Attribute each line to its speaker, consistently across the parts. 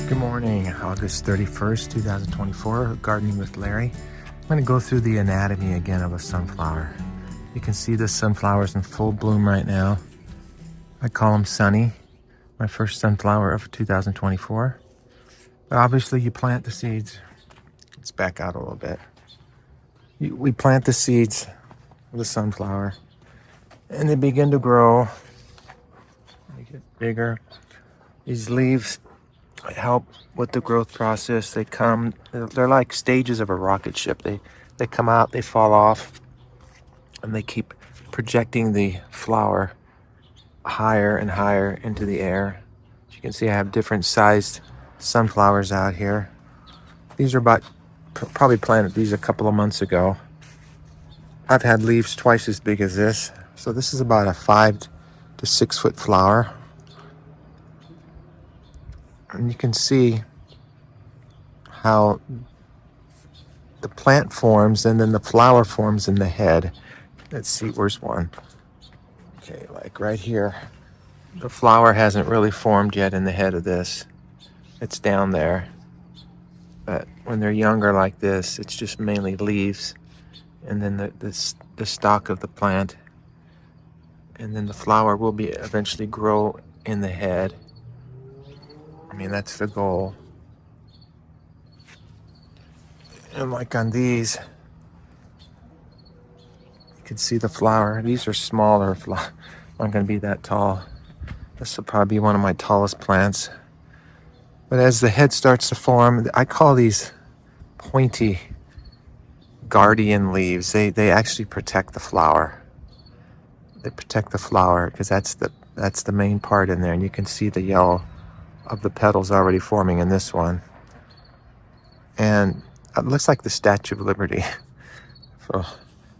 Speaker 1: Good morning, August 31st, 2024, Gardening with Larry. I'm going to go through the anatomy again of a sunflower. You can see the sunflower's in full bloom right now. I call them Sunny, my first sunflower of 2024. But obviously you plant the seeds. Let's back out a little bit. We plant the seeds of the sunflower and they begin to grow. They get bigger. These leaves help with the growth process. They're like stages of a rocket ship. They come out, they fall off, and they keep projecting the flower higher and higher into the air. As you can see, I have different sized sunflowers out here. These are probably planted these a couple of months ago. I've had leaves twice as big as this. So this is about a 5 to 6 foot flower. And you can see how the plant forms and then the flower forms in the head. Let's see, where's one? Okay, like right here. The flower hasn't really formed yet in the head of this. It's down there. But when they're younger like this, it's just mainly leaves. And then the stalk of the plant. And then the flower will eventually grow in the head. I mean, that's the goal. And like on these, you can see the flower. These are smaller flowers. Not going to be that tall. This will probably be one of my tallest plants. But as the head starts to form, I call these pointy guardian leaves. They actually protect the flower. They protect the flower because that's the main part in there. And you can see the yellow of the petals already forming in this one. And it looks like the Statue of Liberty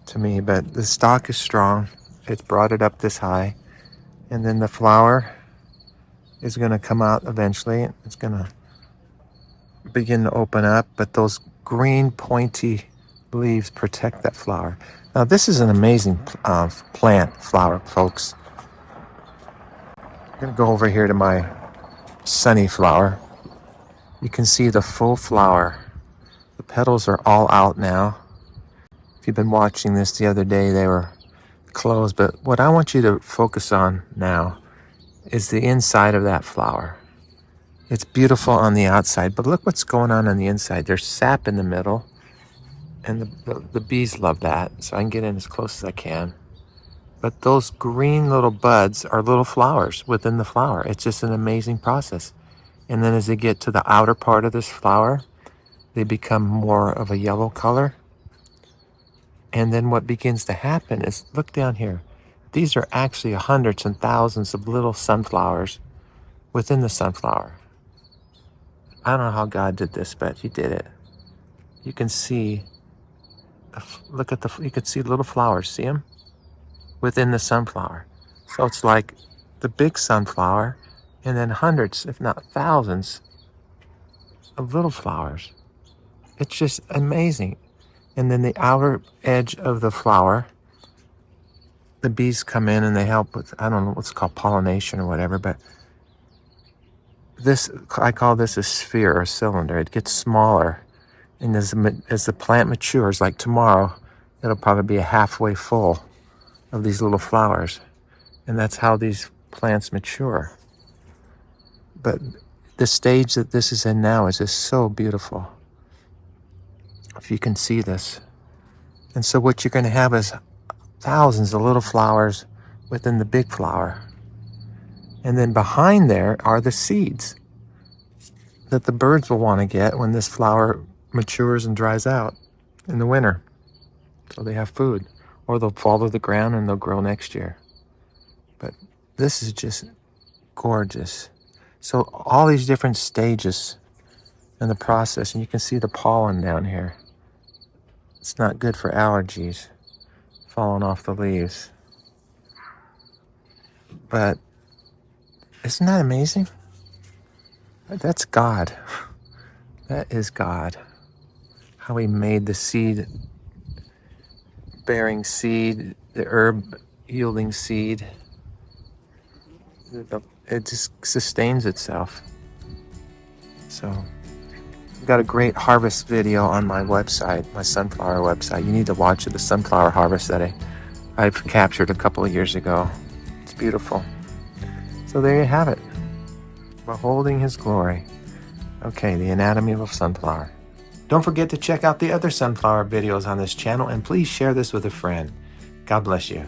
Speaker 1: to me, but the stalk is strong. It's brought it up this high. And then the flower is going to come out eventually. It's going to begin to open up, but those green pointy leaves protect that flower. Now this is an amazing flower, folks. I'm going to go over here to my Sunny flower. You can see the full flower. The petals are all out now. If you've been watching this the other day, they were closed, but what I want you to focus on now is the inside of that flower. It's beautiful on the outside, but look what's going on the inside. There's sap in the middle, and the bees love that, so I can get in as close as I can. But those green little buds are little flowers within the flower. It's just an amazing process. And then as they get to the outer part of this flower, they become more of a yellow color. And then what begins to happen is, look down here. These are actually hundreds and thousands of little sunflowers within the sunflower. I don't know how God did this, but he did it. You can see, you can see little flowers, see them? Within the sunflower. So it's like the big sunflower and then hundreds, if not thousands, of little flowers. It's just amazing. And then the outer edge of the flower, the bees come in and they help with, I don't know what's called pollination or whatever, but this, I call this a sphere or a cylinder. It gets smaller. And as the plant matures, like tomorrow, it'll probably be a halfway full of these little flowers. And that's how these plants mature. But the stage that this is in now is just so beautiful. If you can see this. And so what you're going to have is thousands of little flowers within the big flower. And then behind there are the seeds that the birds will want to get when this flower matures and dries out in the winter. So they have food. or they'll fall to the ground and they'll grow next year. But this is just gorgeous. So all these different stages in the process, and you can see the pollen down here. It's not good for allergies falling off the leaves. But isn't that amazing? That's God. That is God. How he made the seed bearing seed, the herb yielding seed. It just sustains itself. So I've got a great harvest video on my website, my sunflower website. You need to watch it, the sunflower harvest that I've captured a couple of years ago. It's beautiful. So there you have it. Beholding his glory. Okay, the anatomy of a sunflower. Don't forget to check out the other sunflower videos on this channel, and please share this with a friend. God bless you.